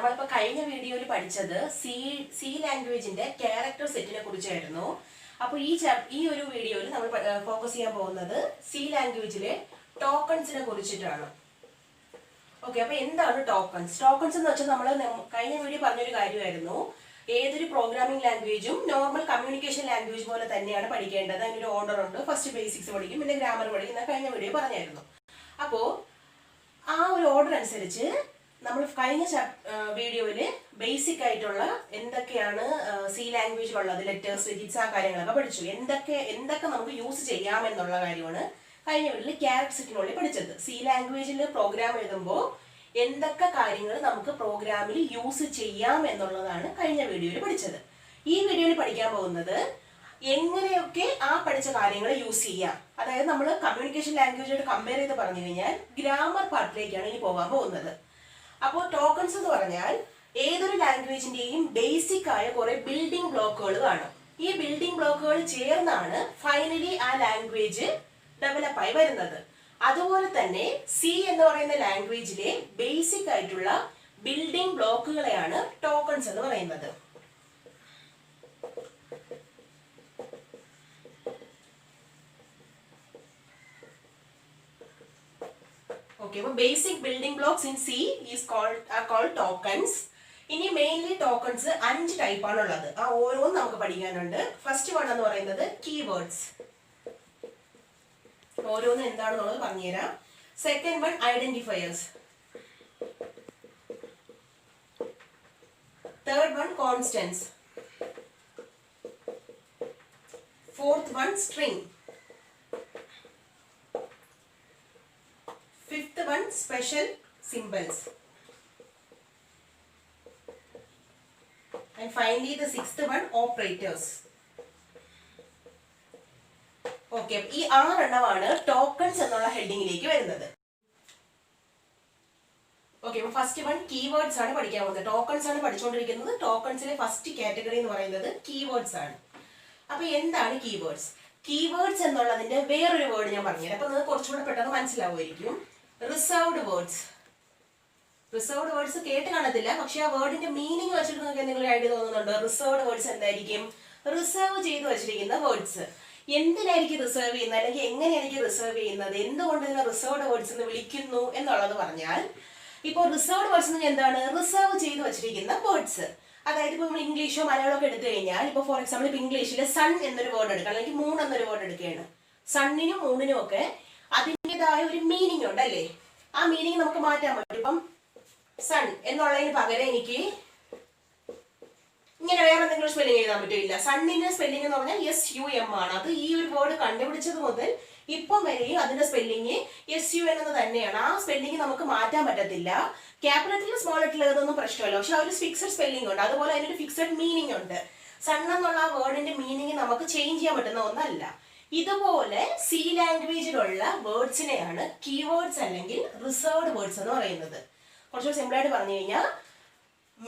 നമ്മളിപ്പോൾ കഴിഞ്ഞ വീഡിയോയിൽ പഠിച്ചത് സി ലാംഗ്വേജിന്റെ ക്യാരക്ടർ സെറ്റിനെ കുറിച്ചായിരുന്നു. അപ്പോൾ ഈ ഒരു വീഡിയോയിൽ നമ്മൾ ഫോക്കസ് ചെയ്യാൻ പോകുന്നത് സി ലാംഗ്വേജിലെ ടോക്കൺസിനെ കുറിച്ചിട്ടാണ്. ഓക്കെ, അപ്പോൾ എന്താണ് ടോക്കൺസ്? ടോക്കൺസ് എന്ന് വെച്ചാൽ നമ്മൾ കഴിഞ്ഞ വീഡിയോ പറഞ്ഞൊരു കാര്യമായിരുന്നു. ഏതൊരു പ്രോഗ്രാമിംഗ് ലാംഗ്വേജും നോർമൽ കമ്മ്യൂണിക്കേഷൻ ലാംഗ്വേജ് പോലെ തന്നെയാണ് പഠിക്കേണ്ടത്. അതിനൊരു ഓർഡർ ഉണ്ട്. ഫസ്റ്റ് ബേസിക്സ് പഠിക്കും, പിന്നെ ഗ്രാമർ പഠിക്കും. കഴിഞ്ഞ വീഡിയോ പറഞ്ഞായിരുന്നു. അപ്പോൾ ആ ഒരു ഓർഡർ അനുസരിച്ച് നമ്മൾ കഴിഞ്ഞ വീഡിയോയിൽ ബേസിക് ആയിട്ടുള്ള എന്തൊക്കെയാണ് സി ലാംഗ്വേജിലുള്ളത്, ലെറ്റേഴ്സ്, ഡിജിറ്റ്സ്, ആ കാര്യങ്ങളൊക്കെ പഠിച്ചു. എന്തൊക്കെ നമുക്ക് യൂസ് ചെയ്യാമെന്നുള്ള കാര്യമാണ് കഴിഞ്ഞ വീഡിയോയിൽ ക്യാരക്ടർ സെറ്റിനുള്ളിൽ പഠിച്ചത്. സി ലാംഗ്വേജിൽ പ്രോഗ്രാം എഴുതുമ്പോൾ എന്തൊക്കെ കാര്യങ്ങൾ നമുക്ക് പ്രോഗ്രാമിൽ യൂസ് ചെയ്യാം എന്നുള്ളതാണ് കഴിഞ്ഞ വീഡിയോയിൽ പഠിച്ചത്. ഈ വീഡിയോയിൽ പഠിക്കാൻ പോകുന്നത് എങ്ങനെയൊക്കെ ആ പഠിച്ച കാര്യങ്ങൾ യൂസ് ചെയ്യാം. അതായത് നമ്മൾ കമ്മ്യൂണിക്കേഷൻ ലാംഗ്വേജോട് കമ്പയർ ചെയ്ത് പറഞ്ഞു കഴിഞ്ഞാൽ ഗ്രാമർ പാർട്ടിലേക്കാണ് ഇനി പോകാൻ പോകുന്നത്. അപ്പോൾ ടോക്കൺസ് എന്ന് പറഞ്ഞാൽ ഏതൊരു ലാംഗ്വേജിന്റെയും ബേസിക് ആയ കുറെ ബിൽഡിംഗ് ബ്ലോക്കുകൾ കാണും. ഈ ബിൽഡിംഗ് ബ്ലോക്കുകൾ ചേർന്നാണ് ഫൈനലി ആ ലാംഗ്വേജ് ഡെവലപ്പായി വരുന്നത്. അതുപോലെ തന്നെ സി എന്ന് പറയുന്ന ലാംഗ്വേജിലെ ബേസിക് ആയിട്ടുള്ള ബിൽഡിംഗ് ബ്ലോക്കുകളെയാണ് ടോക്കൺസ് എന്ന് പറയുന്നത്. Okay, well, basic building blocks in C are called tokens. ഇനി മെയിൻലി ടോക്കൺസ് 5 ടൈപ്പ് ആണുള്ളത്. ആ ഓരോന്നും നമുക്ക് പഠിക്കാനുണ്ട്. ഫസ്റ്റ് വൺ എന്ന് പറയുന്നത് കീവേഡ്സ്. ഓരോന്നും എന്താണെന്നുള്ളത് പറഞ്ഞുതരാം. Second one identifiers. Third one constants. Fourth one string. Fifth one, special symbols. And finally the sixth one, operators. Okay, ഈ 6 എണ്ണമാണ് ടോക്കൺസ് എന്നുള്ള ഹെഡിങ്ങിലേക്ക് വരുന്നത്. ഓക്കെ, അപ്പോൾ ഫസ്റ്റ് വൺ കീവേഡ്സ് ആണ് പഠിക്കാൻ പോകുന്നത്. ടോക്കൺസ് ആണ് പഠിച്ചുകൊണ്ടിരിക്കുന്നത്. ടോക്കൺസിലെ ഫസ്റ്റ് കാറ്റഗറി എന്ന് പറയുന്നത് കീവേഡ്സ് ആണ്. അപ്പൊ എന്താണ് കീവേഡ്സ്? കീവേഡ്സ് എന്നുള്ളതിന്റെ വേറൊരു വേർഡ് ഞാൻ പറഞ്ഞുതരാം. അപ്പൊ നിങ്ങൾക്ക് കുറച്ചുകൂടെ പെട്ടെന്ന് മനസ്സിലാവുമായിരിക്കും. Reserved words. റിസർവ്ഡ് വേർഡ്സ് കേട്ട് കാണത്തില്ല, പക്ഷെ ആ വേർഡിന്റെ മീനിങ് വെച്ചിട്ട് നിങ്ങൾക്ക് എന്തെങ്കിലും ഐഡിയ തോന്നുന്നുണ്ടോ? റിസർവ്ഡ് വേർഡ്സ് എന്തായിരിക്കും? റിസർവ് ചെയ്ത് വെച്ചിരിക്കുന്ന വേർഡ്സ്. എന്തിനായിരിക്കും റിസർവ് ചെയ്യുന്നത്, അല്ലെങ്കിൽ എങ്ങനെയായിരിക്കും റിസർവ് ചെയ്യുന്നത്, എന്തുകൊണ്ട് ഇതിനെ റിസർവ്ഡ് വേർഡ്സ് എന്ന് വിളിക്കുന്നു എന്നുള്ളത് പറഞ്ഞാൽ, ഇപ്പോൾ റിസർവ്ഡ് വേർഡ്സ് എന്ന് എന്താണ്? റിസർവ് ചെയ്ത് വെച്ചിരിക്കുന്ന വേർഡ്സ്. അതായത് ഇപ്പോൾ നമ്മൾ ഇംഗ്ലീഷോ മലയാളമോ ഒക്കെ എടുത്തു കഴിഞ്ഞാൽ, ഇപ്പോൾ ഫോർ എക്സാമ്പിൾ ഇപ്പോൾ ഇംഗ്ലീഷിൽ സൺ എന്നൊരു വേർഡ് എടുക്കുക, അല്ലെങ്കിൽ മൂൺ എന്നൊരു വേർഡ് എടുക്കുകയാണ്. സണ്ണിനും മൂണിനും ഒക്കെ അതിൻ്റെതായ ഒരു മീനിങ് ഉണ്ട് അല്ലേ? ആ മീനിങ് നമുക്ക് മാറ്റാൻ പറ്റും. ഇപ്പം സൺ എന്നുള്ളതിന് പകരം എനിക്ക് ഇങ്ങനെ വേറെ എന്തെങ്കിലും സ്പെല്ലിംഗ് എഴുതാൻ പറ്റില്ല. സണ്ണിന്റെ സ്പെല്ലിംഗ് എന്ന് പറഞ്ഞാൽ SUM ആണ്. അത് ഈ ഒരു വേർഡ് കണ്ടുപിടിച്ചത് മുതൽ ഇപ്പം വരെയും അതിന്റെ സ്പെല്ലിംഗ് SUN എന്ന് തന്നെയാണ്. ആ സ്പെല്ലിംഗ് നമുക്ക് മാറ്റാൻ പറ്റത്തില്ല. ക്യാപിറ്റലിൽ സ്മോൾ ലെറ്ററിൽ എഴുതുന്നൊന്നും പ്രശ്നമല്ല, പക്ഷെ ആ ഒരു ഫിക്സഡ് സ്പെല്ലിംഗ് ഉണ്ട്. അതുപോലെ അതിനൊരു ഫിക്സഡ് മീനിങ് ഉണ്ട്. സൺ എന്നുള്ള ആ വേർഡിന്റെ മീനിങ് നമുക്ക് ചേഞ്ച് ചെയ്യാൻ പറ്റുന്ന ഒന്നല്ല. ഇതുപോലെ സി ലാംഗ്വേജിലുള്ള വേർഡ്സിനെയാണ് കീവേഡ്സ് അല്ലെങ്കിൽ റിസർവ്ഡ് വേർഡ്സ് എന്ന് പറയുന്നത്. കുറച്ചുകൂടി സിമ്പിൾ ആയിട്ട് പറഞ്ഞു കഴിഞ്ഞാൽ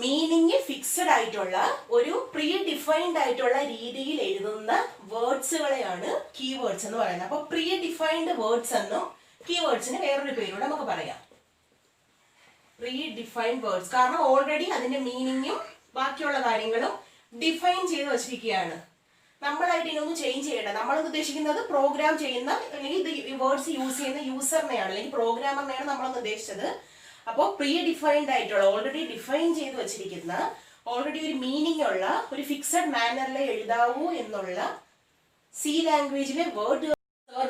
മീനിങ് ഫിക്സഡ് ആയിട്ടുള്ള ഒരു പ്രീ ഡിഫൈൻഡ് ആയിട്ടുള്ള രീതിയിൽ എഴുതുന്ന വേർഡ്സുകളെയാണ് കീവേഡ്സ് എന്ന് പറയുന്നത്. അപ്പൊ പ്രീ ഡിഫൈൻഡ് വേർഡ്സ് എന്നും കീവേഡ്സിന് വേറൊരു പേരോട് നമുക്ക് പറയാം, പ്രീ ഡിഫൈൻഡ് വേർഡ്സ്. കാരണം ഓൾറെഡി അതിന്റെ മീനിങ്ങും ബാക്കിയുള്ള കാര്യങ്ങളും ഡിഫൈൻ ചെയ്ത് വെച്ചിരിക്കുകയാണ്. നമ്മളായിട്ട് ഇതിനൊന്നും ചേഞ്ച് ചെയ്യേണ്ട. നമ്മൾ ഉദ്ദേശിക്കുന്നത് പ്രോഗ്രാം ചെയ്യുന്ന അല്ലെങ്കിൽ ഇത് വേർഡ്സ് യൂസ് ചെയ്യുന്ന യൂസറിനെയാണ്, അല്ലെങ്കിൽ പ്രോഗ്രാമറിനെയാണ് നമ്മളൊന്ന് ഉദ്ദേശിച്ചത്. അപ്പോൾ പ്രീ ഡിഫൈൻഡ് ആയിട്ടുള്ള ഓൾറെഡി ഡിഫൈൻ ചെയ്ത് വെച്ചിരിക്കുന്ന ഓൾറെഡി ഒരു മീനിങ് ഉള്ള ഒരു ഫിക്സഡ് മാനറിലെ എഴുതാവൂ എന്നുള്ള സി ലാംഗ്വേജിലെ word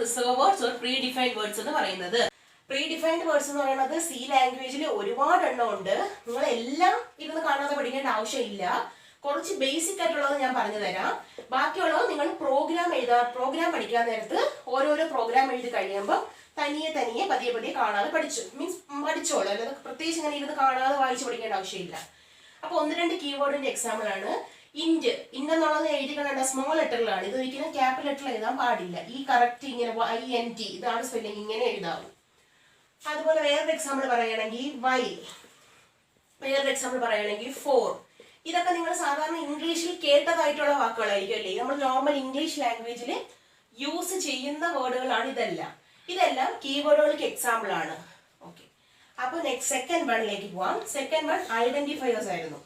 reserve words or predefined words എന്ന് പറയുന്നത്. പ്രീ ഡിഫൈൻഡ് വേർഡ്സ് എന്ന് പറയുന്നത് സി ലാംഗ്വേജിൽ ഒരുപാട് എണ്ണം ഉണ്ട്. നിങ്ങൾ എല്ലാം ഇരുന്ന് കാണാതെ പഠിക്കേണ്ട ആവശ്യമില്ല. കുറച്ച് ബേസിക് ആയിട്ടുള്ളത് ഞാൻ പറഞ്ഞു തരാം. ബാക്കിയുള്ളത് നിങ്ങൾ പ്രോഗ്രാം പഠിക്കാൻ നേരത്ത് ഓരോരോ പ്രോഗ്രാം എഴുതി കഴിയുമ്പോൾ തനിയെ പതിയെ കാണാതെ പഠിച്ചോളൂ. അല്ലാതെ പ്രത്യേകിച്ച് ഇങ്ങനെ ഇരുന്ന് കാണാതെ വായിച്ച് പഠിക്കേണ്ട ആവശ്യമില്ല. അപ്പൊ 1-2 കീവേഡിന്റെ എക്സാമ്പിൾ ആണ്. ഇന്റ് എന്നുള്ളത് എഴുതി കണ്ട സ്മോൾ ലെറ്ററിലാണ്. ഇത് ഒരിക്കലും ക്യാപിറ്റൽ ലെറ്ററിൽ എഴുതാൻ പാടില്ല. ഈ കറക്റ്റ് ഇങ്ങനെ INT ഇതാണ് സ്പെല്ലിംഗ്, ഇങ്ങനെ എഴുതാവും. അതുപോലെ വേറൊരു എക്സാമ്പിൾ പറയുകയാണെങ്കിൽ വൈ, വേറൊരു എക്സാമ്പിൾ പറയുകയാണെങ്കിൽ ഫോർ. ഇതൊക്കെ നിങ്ങൾ സാധാരണ ഇംഗ്ലീഷിൽ കേട്ടതായിട്ടുള്ള വാക്കുകളായിരിക്കും അല്ലേ? നമ്മൾ നോർമൽ ഇംഗ്ലീഷ് ലാംഗ്വേജിൽ യൂസ് ചെയ്യുന്ന വേർഡുകളാണ് ഇതെല്ലാം കീവേഡുകൾക്ക് എക്സാമ്പിൾ ആണ്. ഓക്കെ, അപ്പൊ നെക്സ്റ്റ് സെക്കൻഡ് വണ്ണിലേക്ക് പോവാം. സെക്കൻഡ് വൺ ഐഡന്റിഫയേഴ്സ് ആയിരുന്നു.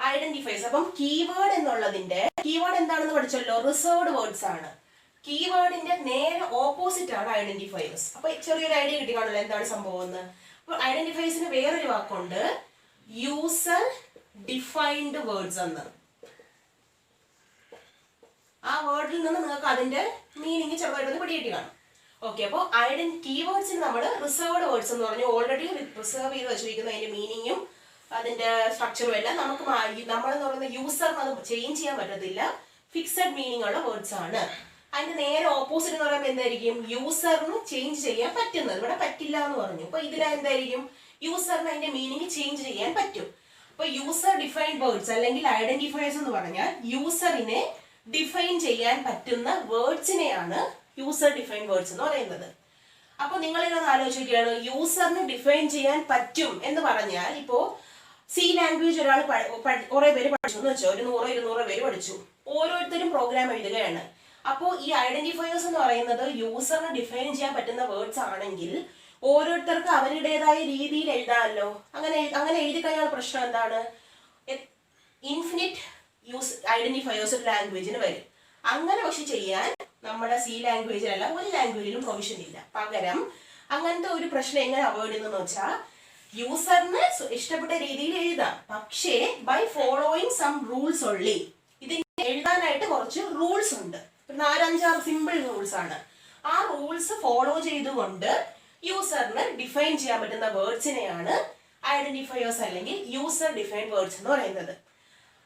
ഐഡന്റിഫയേഴ്സ്. അപ്പം കീവേഡ് എന്നുള്ളതിന്റെ കീവേഡ് എന്താണെന്ന് പഠിച്ചല്ലോ, റിസർവ്ഡ് വേർഡ്സ് ആണ്. കീവേഡിന്റെ നേരെ ഓപ്പോസിറ്റ് ആണ് ഐഡന്റിഫയേഴ്സ്. അപ്പൊ ചെറിയൊരു ഐഡിയ കിട്ടിക്കാണല്ലോ എന്താണ് സംഭവം എന്ന്. അപ്പൊ ഐഡന്റിഫയേഴ്സിന് വേറൊരു വാക്കുണ്ട്, യൂസർ ഡിഫൈൻഡ് വേർഡ്സ് എന്ന്. ആ വേർഡിൽ നിന്ന് നിങ്ങൾക്ക് അതിന്റെ മീനിങ് ചെറുതായിട്ടൊന്ന് പിടികിട്ടി കാണും. ഓക്കെ, അപ്പോൾ കീവേഡ്സിന് നമ്മൾ റിസർവ്ഡ് വേർഡ്സ് എന്ന് പറഞ്ഞു. ഓൾറെഡി റിസർവ് ചെയ്ത് വെച്ചിരിക്കുന്ന അതിന്റെ മീനിങ്ങും അതിന്റെ സ്ട്രക്ചറും എല്ലാം നമുക്ക് നമ്മളെന്ന് പറയുന്ന യൂസറിന് അത് ചേഞ്ച് ചെയ്യാൻ പറ്റത്തില്ല. ഫിക്സഡ് മീനിങ് ഉള്ള വേർഡ്സ് ആണ്. അതിന്റെ നേരെ ഓപ്പോസിറ്റ് എന്ന് പറയുമ്പോൾ എന്തായിരിക്കും, യൂസറിന് ചേഞ്ച് ചെയ്യാൻ പറ്റുന്നത്. ഇവിടെ പറ്റില്ല എന്ന് പറഞ്ഞു. അപ്പൊ ഇതിലെന്തായിരിക്കും, യൂസറിന് അതിന്റെ മീനിങ് ചേഞ്ച് ചെയ്യാൻ പറ്റും. അപ്പൊ യൂസർ ഡിഫൈൻഡ് വേർഡ്സ് അല്ലെങ്കിൽ ഐഡന്റിഫയേഴ്സ് എന്ന് പറഞ്ഞാൽ യൂസറിനെ ഡിഫൈൻ ചെയ്യാൻ പറ്റുന്ന വേർഡ്സിനെയാണ് യൂസർ ഡിഫൈൻഡ് വേർഡ്സ് എന്ന് പറയുന്നത്. അപ്പൊ നിങ്ങൾ ഇതൊന്ന് ആലോചിക്കുകയാണ്, യൂസറിന് ഡിഫൈൻ ചെയ്യാൻ പറ്റും എന്ന് പറഞ്ഞാൽ, ഇപ്പോ സി ലാംഗ്വേജ് ഒരാൾ കുറെ പേര് പഠിച്ചു എന്ന് വെച്ചോ, 100-200 പേര് പഠിച്ചു. ഓരോരുത്തരും പ്രോഗ്രാം എഴുതുകയാണ്. അപ്പോൾ ഈ ഐഡന്റിഫയേഴ്സ് എന്ന് പറയുന്നത് യൂസറിന് ഡിഫൈൻ ചെയ്യാൻ പറ്റുന്ന വേർഡ്സ് ആണെങ്കിൽ ഓരോരുത്തർക്ക് അവരുടേതായ രീതിയിൽ എഴുതാമല്ലോ. അങ്ങനെ എഴുതി കഴിഞ്ഞാൽ പ്രശ്നം എന്താണ്, ഇൻഫിനിറ്റ് ഐഡന്റിഫയേഴ്സ് ഒരു ലാംഗ്വേജിന് വരും. അങ്ങനെ പക്ഷെ ചെയ്യാൻ നമ്മുടെ സി ലാംഗ്വേജിലല്ല ഒരു ലാംഗ്വേജിലും പ്രൊവിഷൻ ഇല്ല. പകരം അങ്ങനത്തെ ഒരു പ്രശ്നം എങ്ങനെ അവോയ്ഡ് ചെയ്യുന്നതെന്ന് വെച്ചാൽ, യൂസറിന് ഇഷ്ടപ്പെട്ട രീതിയിൽ എഴുതാം, പക്ഷേ by following some rules only. ഇതിന് എഴുതാനായിട്ട് കുറച്ച് റൂൾസ് ഉണ്ട്. 4-5-6 സിമ്പിൾ റൂൾസ് ആണ്. ആ റൂൾസ് ഫോളോ ചെയ്തുകൊണ്ട് യൂസറിന് ഡിഫൈൻ ചെയ്യാൻ പറ്റുന്ന വേർഡ്സിനെയാണ് ഐഡന്റിഫയേഴ്സ് അല്ലെങ്കിൽ യൂസർ ഡിഫൈൻഡ് വേർഡ്സ് എന്ന് പറയുന്നത്.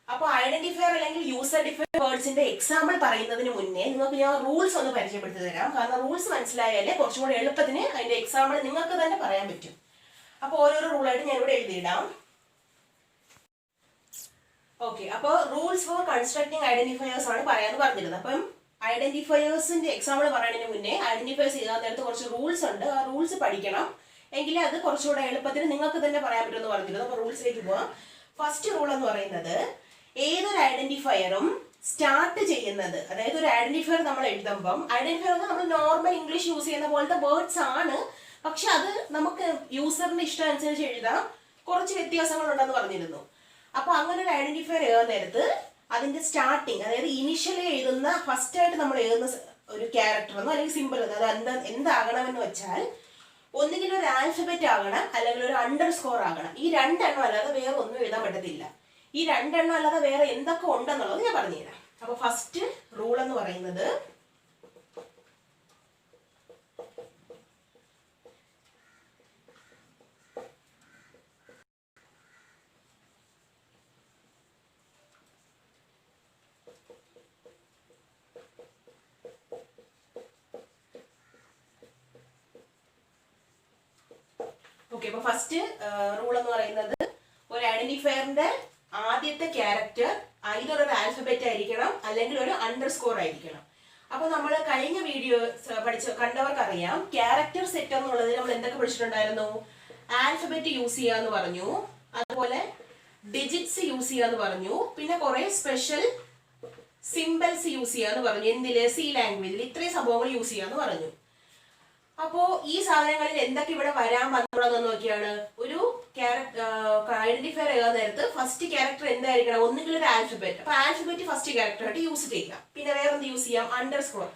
അപ്പോൾ ഐഡന്റിഫയർ അല്ലെങ്കിൽ യൂസർ ഡിഫൈൻഡ് വേർഡ്സിന്റെ എക്സാമ്പിൾ പറയുന്നതിന് മുന്നേ നിങ്ങൾക്ക് ഞാൻ റൂൾസ് ഒന്ന് പരിചയപ്പെടുത്തി തരാം. കാരണം റൂൾസ് മനസ്സിലായാലേ കുറച്ചും കൂടി എളുപ്പത്തിന് അതിന്റെ എക്സാമ്പിൾ നിങ്ങൾക്ക് തന്നെ പറയാൻ പറ്റും. അപ്പോൾ ഓരോരോ റൂളായിട്ട് ഞാൻ ഇവിടെ എഴുതിയിടാം. ഓക്കെ, അപ്പോൾ റൂൾസ് ഫോർ കൺസ്ട്രക്ടിങ് ഐഡന്റിഫയേഴ്സ് ആണ് പറയാന്ന് പറഞ്ഞിരുന്നത്. അപ്പം ഐഡന്റിഫയേഴ്സിന്റെ എക്സാമ്പിൾ പറയുന്നതിന് മുന്നേ ഐഡന്റിഫയേഴ്സ് ചെയ്യാൻ നേരത്തെ കുറച്ച് റൂൾസ് ഉണ്ട്. ആ റൂൾസ് പഠിക്കണം, എങ്കിലേ അത് കുറച്ചുകൂടെ എളുപ്പത്തിന് നിങ്ങൾക്ക് തന്നെ പറയാൻ പറ്റുമെന്ന് പറഞ്ഞിരുന്നു. അപ്പോൾ റൂൾസിലേക്ക് പോവാം. ഫസ്റ്റ് റൂൾ എന്ന് പറയുന്നത്, ഏതൊരു ഐഡന്റിഫയറും സ്റ്റാർട്ട് ചെയ്യുന്നത്, അതായത് ഒരു ഐഡന്റിഫയർ നമ്മൾ എഴുതുമ്പം, ഐഡന്റിഫയർ നമ്മൾ നോർമൽ ഇംഗ്ലീഷ് യൂസ് ചെയ്യുന്ന പോലത്തെ വേർഡ്സ് ആണ്, പക്ഷെ അത് നമുക്ക് യൂസറിന്റെ ഇഷ്ടം അനുസരിച്ച് എഴുതാം, കുറച്ച് വ്യത്യാസങ്ങൾ ഉണ്ടെന്ന് പറഞ്ഞിരുന്നു. അപ്പൊ അങ്ങനെ ഒരു ഐഡന്റിഫയർ എഴുതുന്ന നേരത്ത് അതിന്റെ സ്റ്റാർട്ടിങ്, അതായത് ഇനിഷ്യലി എഴുതുന്ന ഫസ്റ്റ് ആയിട്ട് നമ്മൾ എഴുതുന്ന ഒരു ക്യാരക്ടർ എന്നോ അല്ലെങ്കിൽ സിമ്പിൾ എന്നോ അത് എന്താകണമെന്ന് വെച്ചാൽ, ഒന്നുകിൽ ഒരു ആൽഫബറ്റ് ആകണം അല്ലെങ്കിൽ ഒരു അണ്ടർസ്കോർ ആകണം. ഈ രണ്ടെണ്ണം അല്ലാതെ വേറെ ഒന്നും എഴുതാൻ പറ്റത്തില്ല. ഈ രണ്ടെണ്ണം അല്ലാതെ വേറെ എന്തൊക്കെ ഉണ്ടെന്നുള്ളത് ഞാൻ പറഞ്ഞുതരാം. അപ്പൊ ഫസ്റ്റ് റൂൾ എന്ന് പറയുന്നത്, ഓക്കെ, അപ്പൊ ഫസ്റ്റ് റൂൾ എന്ന് പറയുന്നത്, ഒരു ഐഡന്റിഫയറിന്റെ ആദ്യത്തെ ക്യാരക്ടർ ഐദർ ഒരു ആൽഫബറ്റ് ആയിരിക്കണം അല്ലെങ്കിൽ ഒരു അണ്ടർസ്കോർ ആയിരിക്കണം. അപ്പൊ നമ്മൾ കഴിഞ്ഞ വീഡിയോ കണ്ടവർക്കറിയാം, ക്യാരക്ടർ സെറ്റ് എന്നുള്ളതിൽ നമ്മൾ എന്തൊക്കെ പഠിച്ചിട്ടുണ്ടായിരുന്നു. ആൽഫബറ്റ് യൂസ് ചെയ്യാന്ന് പറഞ്ഞു, അതുപോലെ ഡിജിറ്റ്സ് യൂസ് ചെയ്യാന്ന് പറഞ്ഞു, പിന്നെ കുറെ സ്പെഷ്യൽ സിംബൽസ് യൂസ് ചെയ്യാന്ന് പറഞ്ഞു. എന്തില്, സി ലാംഗ്വേജിൽ ഇത്രയും സംഭവങ്ങൾ യൂസ് ചെയ്യാന്ന് പറഞ്ഞു. അപ്പോ ഈ സാധനങ്ങളിൽ എന്തൊക്കെ ഇവിടെ വരാൻ വന്നുള്ളതെന്ന് നോക്കിയാണ്, ഒരു ഐഡന്റിഫയർ എഴുതാൻ നേരത്ത് ഫസ്റ്റ് ക്യാരക്ടർ എന്തായിരിക്കണം, ഒന്നുകിൽ ഒരു ആൽഫബറ്റ്. അപ്പൊ ആൽഫബറ്റ് ഫസ്റ്റ് ക്യാരക്ടർ ആയിട്ട് യൂസ് ചെയ്യാം. പിന്നെ വേറെ എന്ത് യൂസ് ചെയ്യാം, അണ്ടർസ്കോർ.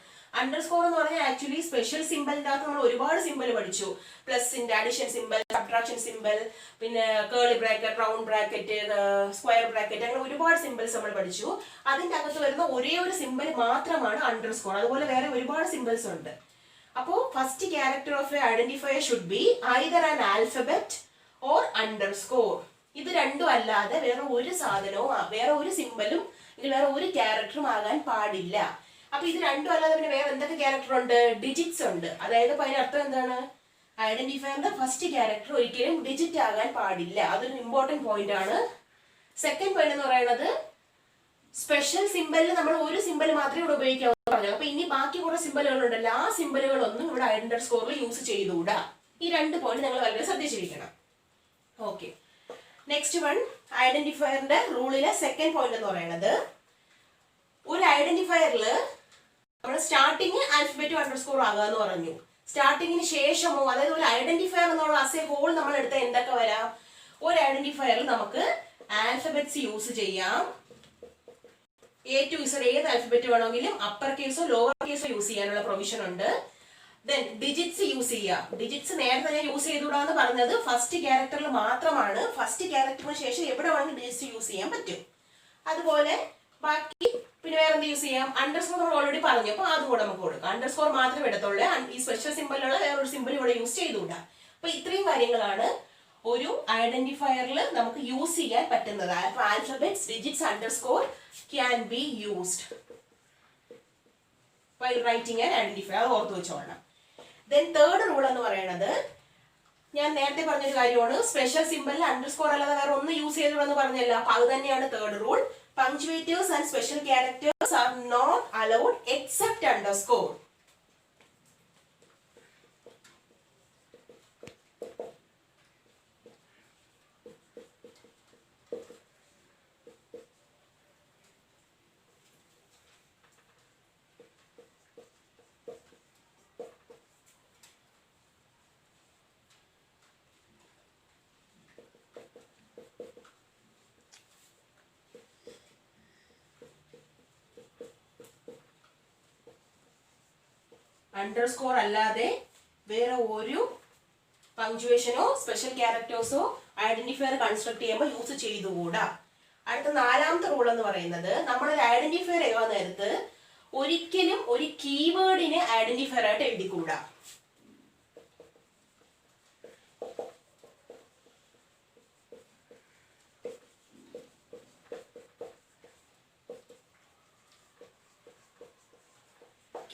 അണ്ടർസ്കോർ എന്ന് പറഞ്ഞാൽ ആക്ച്വലി സ്പെഷ്യൽ സിമ്പിളിന്റെ അകത്ത് നമ്മൾ ഒരുപാട് സിമ്പിൾ പഠിച്ചു. പ്ലസിന്റെ അഡിഷൻ സിമ്പിൾ, സബ്ട്രാക്ഷൻ സിമ്പിൾ, പിന്നെ കേളി bracket, round bracket, square bracket, അങ്ങനെ ഒരുപാട് സിമ്പിൾസ് നമ്മൾ പഠിച്ചു. അതിന്റെ അകത്ത് വരുന്ന ഒരേ ഒരു സിമ്പിൾ മാത്രമാണ് അണ്ടർസ്കോർ. അതുപോലെ വേറെ ഒരുപാട് സിമ്പിൾസ് ഉണ്ട്. അപ്പോൾ first character of A identifier should be either an alphabet or underscore. ഇത് രണ്ടും അല്ലാതെ വേറെ ഒരു സാധനവും വേറെ ഒരു സിമ്പലും വേറെ ഒരു ക്യാരക്ടറും ആകാൻ പാടില്ല. അപ്പൊ ഇത് രണ്ടും അല്ലാതെ പിന്നെ വേറെ എന്തൊക്കെ ക്യാരക്ടർ ഉണ്ട്, ഡിജിറ്റ്സ് ഉണ്ട്. അതായത് അതിനർത്ഥം എന്താണ്, ഐഡന്റിഫയറിന്റെ ഫസ്റ്റ് ക്യാരക്ടർ ഒരിക്കലും ഡിജിറ്റ് ആകാൻ പാടില്ല. അതൊരു ഇമ്പോർട്ടന്റ് പോയിന്റ് ആണ്. സെക്കൻഡ് പോയിന്റ് എന്ന് പറയുന്നത്, സ്പെഷ്യൽ സിമ്പലിൽ നമ്മൾ ഒരു സിമ്പൽ മാത്രമേ ഇവിടെ ഉപയോഗിക്കാവൂ പറഞ്ഞു. അപ്പൊ ഇനി ബാക്കി കുറെ സിമ്പലുകളുണ്ടല്ലോ, ആ സിമ്പലുകളൊന്നും ഇവിടെ അണ്ടർസ്കോറിൽ യൂസ് ചെയ്തുകൂടാ. ഈ രണ്ട് പോയിന്റ് നിങ്ങൾ വളരെ ശ്രദ്ധിച്ചിരിക്കണം. ഓക്കെ, നെക്സ്റ്റ് വൺ, ഐഡന്റിഫയറിന്റെ റൂളിലെ സെക്കൻഡ് പോയിന്റ് എന്ന് പറയുന്നത്, ഒരു ഐഡന്റിഫയറിൽ നമ്മൾ സ്റ്റാർട്ടിങ് ആൽഫബറ്റ് അണ്ടർസ്കോർ ആകാന്ന് പറഞ്ഞു. സ്റ്റാർട്ടിങ്ങിന് ശേഷമോ, അതായത് ഒരു ഐഡന്റിഫയർ എന്നുള്ള ആസ് എ ഹോൾ നമ്മൾ എടുത്ത എന്തൊക്കെ വരാം? ഒരു ഐഡന്റിഫയറിൽ നമുക്ക് ആൽഫബറ്റ്സ് യൂസ് ചെയ്യാം. A to Z ഏത് ആൽഫബറ്റ് വേണമെങ്കിലും അപ്പർ കേസോ ലോവർ കേസോ യൂസ് ചെയ്യാനുള്ള പ്രൊവിഷൻ ഉണ്ട്. ദെൻ ഡിജിറ്റ്സ് യൂസ് ചെയ്യാം. ഡിജിറ്റ്സ് നേരത്തെ ഞാൻ യൂസ് ചെയ്തുകൂടാന്ന് പറഞ്ഞത് ഫസ്റ്റ് ക്യാരക്ടറിൽ മാത്രമാണ്. ഫസ്റ്റ് ക്യാരക്ടറിന് ശേഷം എവിടെ വേണമെങ്കിലും ഡിജിറ്റ്സ് യൂസ് ചെയ്യാൻ പറ്റും. അതുപോലെ ബാക്കി പിന്നെ വേറെ എന്ത് യൂസ് ചെയ്യാം? അണ്ടർസ്കോർ നമ്മൾ ഓൾറെഡി പറഞ്ഞു, അപ്പൊ അതും കൂടെ നമുക്ക് കൊടുക്കാം. അണ്ടർസ്കോർ മാത്രമേ എടുത്തുള്ളൂ. ഈ സ്പെഷ്യൽ സിമ്പിളിലുള്ള വേറൊരു സിമ്പിൾ ഇവിടെ യൂസ് ചെയ്തുകൂടാ. അപ്പൊ ഇത്രയും കാര്യങ്ങളാണ് ഒരു ഐഡന്റിഫയറിൽ നമുക്ക് യൂസ് ചെയ്യാൻ പറ്റുന്നത്. Alphabets, digits, underscore can be used while writing an identifier. അത് ഓർത്ത് വെച്ചോളണം. ദെൻ തേർഡ് റൂൾ എന്ന് പറയുന്നത് ഞാൻ നേരത്തെ പറഞ്ഞൊരു കാര്യമാണ്. സ്പെഷ്യൽ സിമ്പിളിൽ അണ്ടർസ്കോർ അല്ലാതെ വേറെ ഒന്നും യൂസ് ചെയ്തുകൂടെന്ന് പറഞ്ഞല്ലോ. അപ്പൊ അത് തന്നെയാണ് third rule. Punctuators and special characters are not allowed except underscore. Underscore അല്ലാതെ വേറെ ഒരു പങ്ക്ച്വേഷനോ സ്പെഷ്യൽ ക്യാരക്ടേഴ്സോ ഐഡന്റിഫയർ കൺസ്ട്രക്ട് ചെയ്യുമ്പോൾ യൂസ് ചെയ്തുകൂടാ. അടുത്ത നാലാമത്തെ റൂൾ എന്ന് പറയുന്നത് നമ്മളൊരു ഐഡന്റിഫയർ എഴുതാൻ നേരത്ത് ഒരിക്കലും ഒരു കീവേഡിനെ ഐഡന്റിഫയർ ആയിട്ട് എഴുതിക്കൂടാ.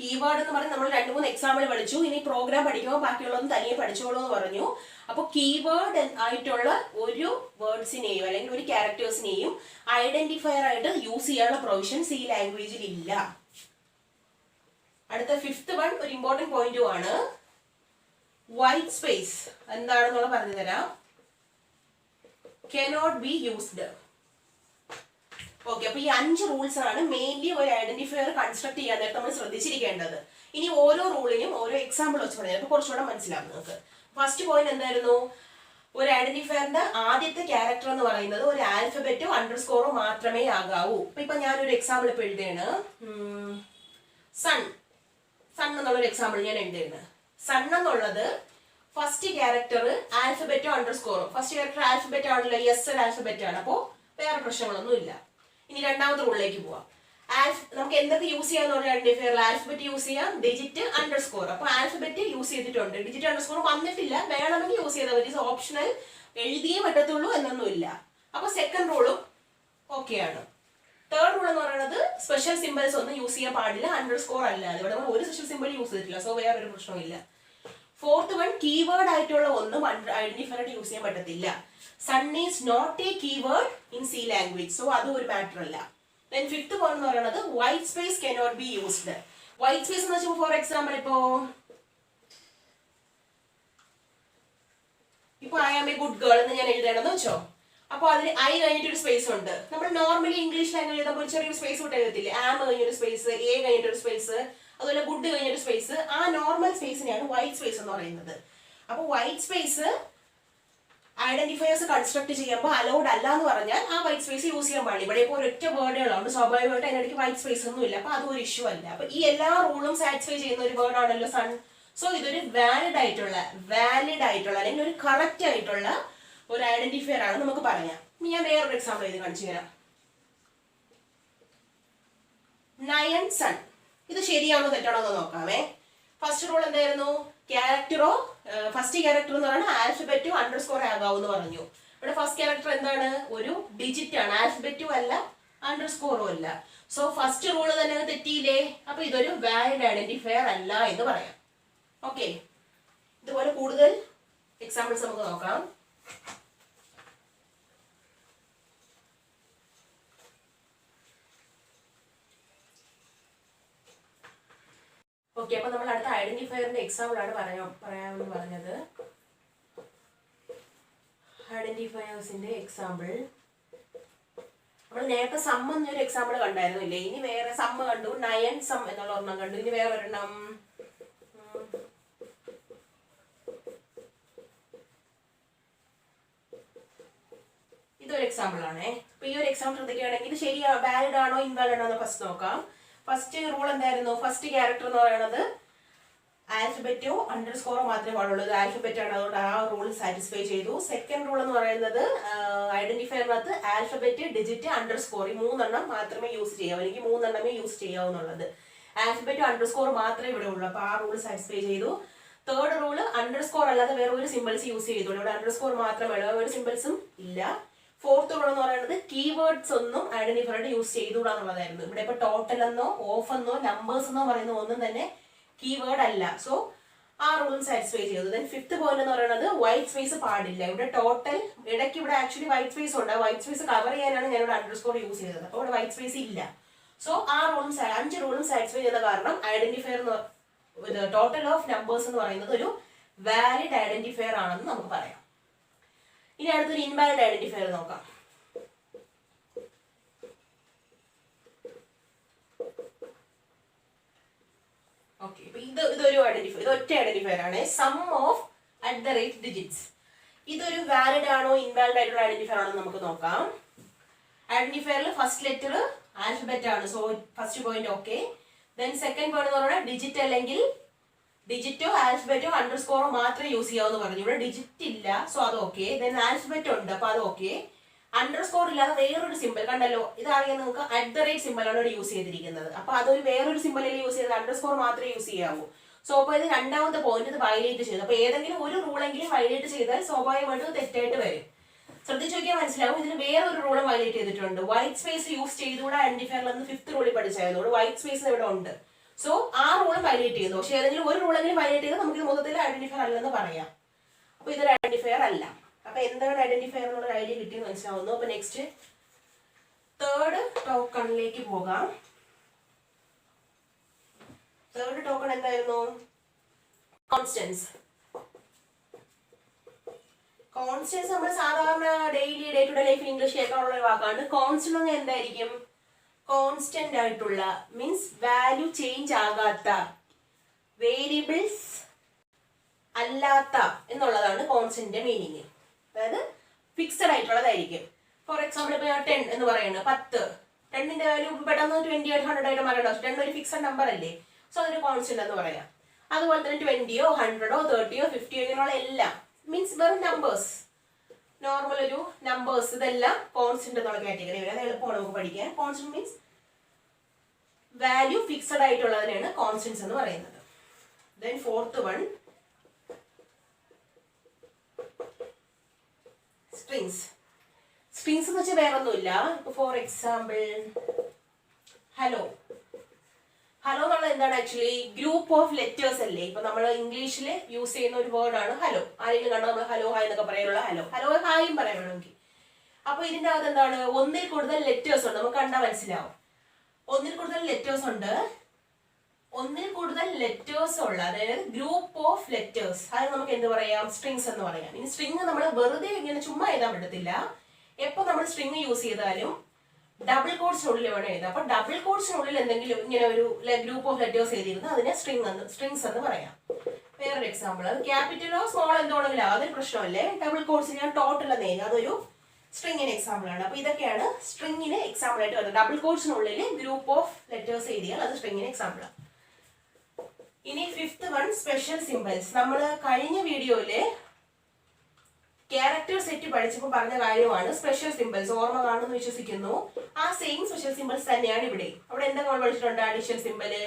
കീവേഡ് എന്ന് പറഞ്ഞാൽ നമ്മൾ 2-3 എക്സാമ്പിൾ പഠിച്ചു. ഇനി പ്രോഗ്രാം പഠിക്കുമ്പോൾ ബാക്കിയുള്ളതൊന്നും തനിയെ പഠിച്ചോളൂ എന്ന് പറഞ്ഞു. അപ്പോൾ കീവേഡ് ആയിട്ടുള്ള ഒരു വേർഡ്സിനെയും അല്ലെങ്കിൽ ഒരു ക്യാരക്ടേഴ്സിനെയും ഐഡന്റിഫയർ ആയിട്ട് യൂസ് ചെയ്യാനുള്ള പ്രൊവിഷൻ സി ലാംഗ്വേജിൽ ഇല്ല. അടുത്ത ഫിഫ്ത്ത് വൺ ഒരു ഇമ്പോർട്ടന്റ് പോയിന്റും ആണ്. വൈറ്റ് സ്പേസ് എന്താണെന്നുള്ള പറഞ്ഞു തരാം. cannot be used. ഓക്കെ, അപ്പൊ ഈ 5 റൂൾസ് ആണ് മെയിൻലി ഒരു ഐഡന്റിഫയർ കൺസ്ട്രക്ട് ചെയ്യാൻ നേരത്തെ നമ്മൾ ശ്രദ്ധിച്ചിരിക്കേണ്ടത്. ഇനി ഓരോ റൂളിനും ഓരോ എക്സാമ്പിൾ വെച്ച് പറഞ്ഞാൽ അപ്പൊ കുറച്ചുകൂടെ മനസ്സിലാവും നിങ്ങൾക്ക്. ഫസ്റ്റ് പോയിന്റ് എന്തായിരുന്നു? ഒരു ഐഡന്റിഫയറിന്റെ ആദ്യത്തെ ക്യാരക്ടർ എന്ന് പറയുന്നത് ഒരു ആൽഫബറ്റോ അണ്ടർസ്കോറോ മാത്രമേ ആകാവൂ. ഇപ്പൊ ഞാനൊരു എക്സാമ്പിൾ ഇപ്പൊ എഴുതുകയാണ്. സൺ എന്നുള്ളൊരു എക്സാമ്പിൾ ഞാൻ എഴുതുകയാണ്. സൺ എന്നുള്ളത് ഫസ്റ്റ് ക്യാരക്ടർ ആൽഫബറ്റോ അണ്ടർസ്കോറോ. ഫസ്റ്റ് ക്യാരക്ടർ ആൽഫബറ്റ് ആണല്ലോ, എസ് ഒരു ആൽഫബറ്റ് ആണ്. അപ്പോൾ വേറെ പ്രശ്നങ്ങളൊന്നും ഇല്ല. ഇനി രണ്ടാമത്തെ റൂളിലേക്ക് പോവാം. നമുക്ക് എന്തൊക്കെ യൂസ് ചെയ്യാന്ന് പറഞ്ഞാൽ ഐഡന്റിഫയറിൽ ആൽഫബറ്റ് യൂസ് ചെയ്യാം, ഡിജിറ്റ്, അണ്ടർസ്കോർ. അപ്പൊ ആൽഫബറ്റ് യൂസ് ചെയ്തിട്ടുണ്ട്, ഡിജിറ്റ് അണ്ടർസ്കോർ വന്നിട്ടില്ല, വേണമെങ്കിൽ യൂസ് ചെയ്താൽ മതി. ഓപ്ഷണൽ, എഴുതിയേ പറ്റത്തുള്ളൂ എന്നൊന്നുമില്ല. അപ്പൊ സെക്കൻഡ് റൂളും ഓക്കെയാണ്. തേർഡ് റൂൾ എന്ന് പറയുന്നത് സ്പെഷ്യൽ സിമ്പിൾസ് ഒന്നും യൂസ് ചെയ്യാൻ പാടില്ല, അണ്ടർസ്കോർ അല്ലാതെ. ഇവിടെ നമ്മൾ ഒരു സ്പെഷ്യൽ സിമ്പിൾ യൂസ് ചെയ്തിട്ടില്ല, സോ വേറൊരു പ്രശ്നമില്ല. ഫോർത്ത് വൺ, കീവേഡ് ആയിട്ടുള്ള ഒന്നും ഐഡന്റിഫയർ യൂസ് ചെയ്യാൻ പറ്റത്തില്ല. Sum is not a keyword in C language, so അതും ഒരു മാറ്റർ അല്ല. ദെൻ ഫിഫ്ത്ത് പോയിന്റ് എന്ന് പറയുന്നത് white space cannot be used. White space എന്ന് വെച്ചാൽ ഫോർ എക്സാമ്പിൾ ഇപ്പൊ I am a good girl എന്ന് ഞാൻ എഴുതണമെന്ന് വെച്ചോ. അപ്പൊ അതിന് ഐ കഴിഞ്ഞിട്ടൊരു സ്പേസ് ഉണ്ട്. നമ്മൾ നോർമലി ഇംഗ്ലീഷ് ലാംഗ്വേജ് എഴുതുമ്പോൾ ഒരു ചെറിയൊരു സ്പേസ് വിട്ട് എഴുതത്തില്ലേ? ആം കഴിഞ്ഞൊരു സ്പേസ്, എ കഴിഞ്ഞിട്ടൊരു സ്പേസ്, അതുപോലെ ഗുഡ് കഴിഞ്ഞൊരു സ്പേസ്. ആ നോർമൽ സ്പേസിനെയാണ് വൈറ്റ് സ്പേസ് എന്ന് പറയുന്നത്. അപ്പൊ വൈറ്റ് സ്പേസ് ഐഡന്റിഫയേഴ്സ് കൺസ്ട്രക്ട് ചെയ്യുമ്പോൾ അലൗഡ് അല്ല എന്ന് പറഞ്ഞാൽ ആ വൈറ്റ് സ്പേസ് യൂസ് ചെയ്യാൻ പാടില്ല. ഇവിടെ ഇപ്പോൾ ഒരൊറ്റ വേർഡുകളാണ്, സ്വാഭാവികമായിട്ട് അതിനിടയ്ക്ക് വൈറ്റ് സ്പേസ് ഒന്നും ഇല്ല. അപ്പൊ അതൊരു ഇഷ്യൂ അല്ല. അപ്പൊ ഈ എല്ലാ റൂളും സാറ്റിസ്ഫൈ ചെയ്യുന്ന ഒരു വേർഡ് ആണല്ലോ സൺ. സോ ഇതൊരു വാലിഡ് ആയിട്ടുള്ള അല്ലെങ്കിൽ ഒരു കറക്റ്റ് ആയിട്ടുള്ള ഒരു ഐഡന്റിഫയർ ആണ് നമുക്ക് പറയാം. ഞാൻ വേറൊരു എക്സാമ്പിൾ ചെയ്ത് കാണിച്ചു തരാം. Nine sum. ഇത് ശരിയാണോ തെറ്റാണോ എന്ന് നോക്കാമേ. ഫസ്റ്റ് റൂൾ എന്തായിരുന്നു? ക്യാരക്ടറോ ഫസ്റ്റ് ക്യാരക്ടർ എന്ന് പറയുന്നത് ആൽഫബറ്റോ അണ്ടർസ്കോർ ആകാവൂ എന്ന് പറഞ്ഞു. ഇവിടെ ഫസ്റ്റ് ക്യാരക്ടർ എന്താണ്? ഒരു ഡിജിറ്റ് ആണ്, ആൽഫബറ്റും അല്ല അണ്ടർസ്കോറും അല്ല. സോ ഫസ്റ്റ് റൂൾ തന്നെ തെറ്റിയില്ലേ? അപ്പൊ ഇതൊരു വാലിഡ് ഐഡന്റിഫയർ അല്ല എന്ന് പറയാം. ഓക്കെ, ഇതുപോലെ കൂടുതൽ എക്സാമ്പിൾസ് നമുക്ക് നോക്കാം. ഓക്കെ, അപ്പൊ നമ്മൾ അടുത്ത ഐഡന്റിഫയറിന്റെ എക്സാമ്പിൾ ആണ് പറയാമെന്ന് പറഞ്ഞത്. ഐഡന്റിഫയേഴ്സിന്റെ എക്സാമ്പിൾ നമ്മൾ നേരത്തെ സം എന്നൊരു എക്സാമ്പിൾ കണ്ടായിരുന്നു ഇല്ലേ? ഇനി വേറെ സം കണ്ടു, നയൻ സം എന്നുള്ള ഒരെണ്ണം കണ്ടു. ഇനി വേറെ ഒരെണ്ണം ഇതൊരു എക്സാമ്പിൾ ആണേ. അപ്പൊ ഈ ഒരു എക്സാമ്പിൾ ശ്രദ്ധിക്കുകയാണെങ്കിൽ ഇത് ശരിയാ വാലിഡ് ആണോ ഇൻവാലിഡ് ആണോ ഫസ്റ്റ് നോക്കാം. ഫസ്റ്റ് റൂൾ എന്തായിരുന്നു? ഫസ്റ്റ് ക്യാരക്ടർ എന്ന് പറയുന്നത് ആൽഫബറ്റോ അണ്ടർസ്കോറോ മാത്രമേ പാടുള്ളൂ. ഇത് ആൽഫബറ്റ് ആണ്, അതുകൊണ്ട് ആ റൂൾ സാറ്റിസ്ഫൈ ചെയ്തു. സെക്കൻഡ് റൂൾ എന്ന് പറയുന്നത് ഐഡന്റിഫയറിനകത്ത് ആൽഫബറ്റ്, ഡിജിറ്റ്, അണ്ടർസ്കോർ ഈ 3 എണ്ണം മാത്രമേ യൂസ് ചെയ്യാവൂ. എനിക്ക് 3 എണ്ണമേ യൂസ് ചെയ്യാവുന്നുള്ളത്. ആൽഫബറ്റും അണ്ടർസ്കോർ മാത്രമേ ഇവിടെ ഉള്ളൂ. അപ്പൊ ആ റൂൾ സാറ്റിസ്ഫൈ ചെയ്തു. തേർഡ് റൂള് അണ്ടർസ്കോർ അല്ലാതെ വേറെ ഒരു സിമ്പിൾസ് യൂസ് ചെയ്തോളൂ. ഇവിടെ അണ്ടർസ്കോർ മാത്രമേ ഉള്ളൂ, ഒരു സിമ്പിൾസും ഇല്ല. ഫോർത്ത് റൂൾ എന്ന് പറയുന്നത് കീവേഡ്സ് ഒന്നും ഐഡന്റിഫയർ യൂസ് ചെയ്തുകൂടാന്നുള്ളതായിരുന്നു. ഇവിടെ ഇപ്പൊ ടോട്ടൽ എന്നോ ഓഫ് എന്നോ നമ്പേഴ്സ് എന്നോ പറയുന്ന ഒന്നും തന്നെ കീവേഡ് അല്ല. സോ ആ റൂളും സാറ്റിസ്ഫൈ ചെയ്തു. ദെൻ ഫിഫ്ത്ത് പോയിന്റ് എന്ന് പറയുന്നത് വൈറ്റ് സ്പേസ് പാടില്ല. ഇവിടെ ടോട്ടൽ ഇടയ്ക്ക് ഇവിടെ ആക്ച്വലി വൈറ്റ് സ്പേസ് ഉണ്ട്. വൈറ്റ് സ്പേസ് കവർ ചെയ്യാനാണ് ഞാൻ ഇവിടെ അണ്ടർസ്കോർ യൂസ് ചെയ്തത്. അപ്പോൾ ഇവിടെ വൈറ്റ് സ്പേസ് ഇല്ല. സോ ആ റൂളും 5 റൂളും സാറ്റിസ്ഫൈ ചെയ്ത കാരണം ഐഡന്റിഫയർ ടോട്ടൽ ഓഫ് നമ്പേഴ്സ് എന്ന് പറയുന്നത് ഒരു വാലിഡ് ഐഡന്റിഫയർ ആണെന്ന് നമുക്ക് പറയാം. ഇനി അടുത്തൊരു ഇൻവാലിഡ് ഐഡന്റിഫയർ നോക്കാം. ഓക്കെ, ഇതൊരു ഐഡന്റിഫയർ, ഇത് ഒറ്റ ഐഡന്റിഫയർ ആണ്. Sum of @digits. ഇതൊരു വാലിഡ് ആണോ ഇൻവാലിഡ് ആയിട്ടുള്ള ഐഡന്റിഫയർ ആണോ നമുക്ക് നോക്കാം. ഐഡന്റിഫയറിൽ ഫസ്റ്റ് ലെറ്റർ ആൽഫബറ്റ് ആണ്. So first point okay. Then second point എന്ന് പറഞ്ഞാൽ ഡിജിറ്റ് അല്ലെങ്കിൽ ഡിജിറ്റോ ആൽഫബറ്റോ അണ്ടർസ്കോറോ മാത്രമേ യൂസ് ചെയ്യാവെന്ന് പറഞ്ഞു. ഇവിടെ ഡിജിറ്റ് ഇല്ല, സോ അത് ഓക്കെ. ദെൻ ആൽഫബറ്റ് ഉണ്ട്, അപ്പൊ അത് ഓക്കെ. അണ്ടർസ്കോർ ഇല്ലാതെ വേറൊരു സിമ്പിൾ കണ്ടല്ലോ, ഇതാണെങ്കിൽ നമുക്ക് @ ആണ് ഇവിടെ യൂസ് ചെയ്തിരിക്കുന്നത്. അപ്പൊ അതൊരു വേറൊരു സിമ്പിളിൽ യൂസ് ചെയ്ത് അണ്ടർസ്കോർ മാത്രമേ യൂസ് ചെയ്യാവൂ. സോ അപ്പൊ ഇത് രണ്ടാമത്തെ പോയിന്റ് ഇത് വയലേറ്റ് ചെയ്തു. അപ്പൊ ഏതെങ്കിലും ഒരു റൂളെങ്കിലും വയലേറ്റ് ചെയ്താൽ സ്വാഭാവികമായിട്ടും തെറ്റായിട്ട് വരും. ശ്രദ്ധിച്ചു നോക്കിയാൽ മനസ്സിലാവും. ഇതിന് വേറൊരു റൂളും വയലേറ്റ് ചെയ്തിട്ടുണ്ട്. വൈറ്റ് സ്പേസ് യൂസ് ചെയ്തുകൂടെ ഐഡന്റിഫയറിൽ നിന്ന് 5th റൂളിൽ പഠിച്ചായിരുന്നു. വൈറ്റ് സ്പേസ് ഇവിടെ ഉണ്ട്. സോ ആ റൂളും വയലേറ്റ് ചെയ്തു. പക്ഷെ ഏതെങ്കിലും ഒരു റൂളെങ്കിലും വയലേറ്റ് ചെയ്താൽ നമുക്ക് മൊത്തത്തിൽ ഐഡന്റിഫയർ അല്ലെന്ന് പറയാം. അപ്പൊ ഇതൊരു ഐഡന്റിഫയർ അല്ല. അപ്പൊ എന്താണ് ഐഡന്റിഫയർ എന്നുള്ള ഐഡിയ കിട്ടിയെന്ന് മനസ്സിലാവുന്നു. അപ്പൊ നെക്സ്റ്റ് തേർഡ് ടോക്കണിലേക്ക് പോകാം. തേർഡ് ടോക്കൺ എന്തായിരുന്നു? കോൺസ്റ്റൻസ്. കോൺസ്റ്റൻസ് നമ്മൾ സാധാരണ ഡെയിലി ഡേ ടു ഡേ ലൈഫിൽ ഇംഗ്ലീഷ് കേൾക്കാനുള്ള ഒരു വാക്കാണ്. കോൺസ്റ്റന്റ് എന്തായിരിക്കും? കോൺസ്റ്റന്റ് ആയിട്ടുള്ള മീൻസ് വാല്യൂ ചേഞ്ച് ആകാത്ത, വേരിയബിൾസ് അല്ലാത്ത എന്നുള്ളതാണ് കോൺസ്റ്റന്റിന്റെ മീനിങ്. അതായത് ഫിക്സഡ് ആയിട്ടുള്ളതായിരിക്കും. ഫോർ എക്സാമ്പിൾ ഇപ്പൊ 10 എന്ന് പറയുന്നത് 10. 10ന്റെ വാല്യൂ പെട്ടെന്ന് 20 ആയിട്ട് 100 ആയിട്ട് മാറേണ്ട. 10 ഒരു ഫിക്സഡ് നമ്പർ അല്ലേ, സോ അതൊരു കോൺസ്റ്റന്റ് എന്ന് പറയാം. അതുപോലെ തന്നെ 20യോ 100ഓ 30യോ 50യോ ഇങ്ങനെയുള്ള എല്ലാം മീൻസ് വെറും നമ്പേഴ്സ്, നോർമൽ ഒരു നമ്പേഴ്സ്, ഇതെല്ലാം കോൺസ്റ്റന്റ് എന്നുള്ള കാറ്റഗറി വരും. അത് എളുപ്പമാണ് നമുക്ക് പഠിക്കാൻ. കോൺസ്റ്റന്റ് മീൻസ് വാല്യൂ ഫിക്സഡ് ആയിട്ടുള്ളതിനാണ് കോൺസ്റ്റന്റ്സ് എന്ന് പറയുന്നത്. Then fourth one strings. Strings എന്ന് വെച്ചാൽ വേറെ ഒന്നുമില്ല. ഇപ്പൊ ഫോർ എക്സാമ്പിൾ ഹലോ. ഹലോ എന്നുള്ളത് എന്താണ്? ആക്ച്വലി ഗ്രൂപ്പ് ഓഫ് ലെറ്റേഴ്സ് അല്ലേ. ഇപ്പൊ നമ്മൾ ഇംഗ്ലീഷിൽ യൂസ് ചെയ്യുന്ന ഒരു വേർഡാണ് ഹലോ. ആരെങ്കിലും കണ്ടോ നമ്മൾ ഹലോ ഹായ് എന്നൊക്കെ പറയാനുള്ള ഹലോ. ഹലോ ഹായും പറയാൻ വേണമെങ്കിൽ. അപ്പൊ ഇതിന്റെ അകത്ത് എന്താണ്? ഒന്നിൽ കൂടുതൽ ലെറ്റേഴ്സ് ഉണ്ട്. നമുക്ക് കണ്ടാൽ മനസ്സിലാവും. ഒന്നിൽ കൂടുതൽ ലെറ്റേഴ്സ് ഉണ്ട്. ഒന്നിൽ കൂടുതൽ ലെറ്റേഴ്സ് ഉള്ള, അതായത് ഗ്രൂപ്പ് ഓഫ് ലെറ്റേഴ്സ്, അത് നമുക്ക് എന്ത് പറയാം? സ്ട്രിങ്സ് എന്ന് പറയാം. ഇനി സ്ട്രിങ് നമ്മൾ വെറുതെ ഇങ്ങനെ ചുമ്മാ എഴുതാൻ പറ്റത്തില്ല. എപ്പോൾ നമ്മൾ സ്ട്രിങ് യൂസ് ചെയ്താലും ഡബിൾ കോഡ്സിനുള്ളിൽ വേണം എഴുതാം. അപ്പൊ ഡബിൾ കോഡ്സിനുള്ളിൽ എന്തെങ്കിലും ഇങ്ങനെ ഒരു ഗ്രൂപ്പ് ഓഫ് ലെറ്റേഴ്സ് എഴുതിയിരുന്നു അതിനെ സ്ട്രിങ്സ് എന്ന് പറയാം. വേറൊരു എക്സാമ്പിൾ, അത് ക്യാപിറ്റലോ സ്മോൾ എന്തോണെങ്കിലോ അതൊരു പ്രശ്നമല്ലേ. ഡബിൾ കോഡ്സ് ഞാൻ ടോട്ടൽ എന്ന് എഴുതി, അതൊരു സ്ട്രിങ്ങിന് എക്സാമ്പിൾ ആണ്. അപ്പൊ ഇതൊക്കെയാണ് സ്ട്രിങ്ങിന് എക്സാമ്പിൾ ആയിട്ട് വരുന്നത്. ഡബിൾ കോഡ്സിനുള്ളിൽ ഗ്രൂപ്പ് ഓഫ് ലെറ്റേഴ്സ് എഴുതിയാൽ അത് സ്ട്രിങ്ങിന് എക്സാമ്പിൾ ആണ്. ഇനി ഫിഫ്ത്ത് വൺ സ്പെഷ്യൽ സിംബൽസ്. നമ്മൾ കഴിഞ്ഞ വീഡിയോയില് ക്യാരക്ടർ സെറ്റ് പഠിച്ചപ്പോൾ പറഞ്ഞ കാര്യമാണ് സ്പെഷ്യൽ സിംബൽസ്. ഓർമ്മ കാണുമെന്ന് വിശ്വസിക്കുന്നു. ആ സെയിം സ്പെഷ്യൽ സിംബൽസ് തന്നെയാണ് ഇവിടെ. അവിടെ എന്താ നമ്മൾ പഠിച്ചിട്ടുണ്ട്? അഡീഷൻ സിംബല്,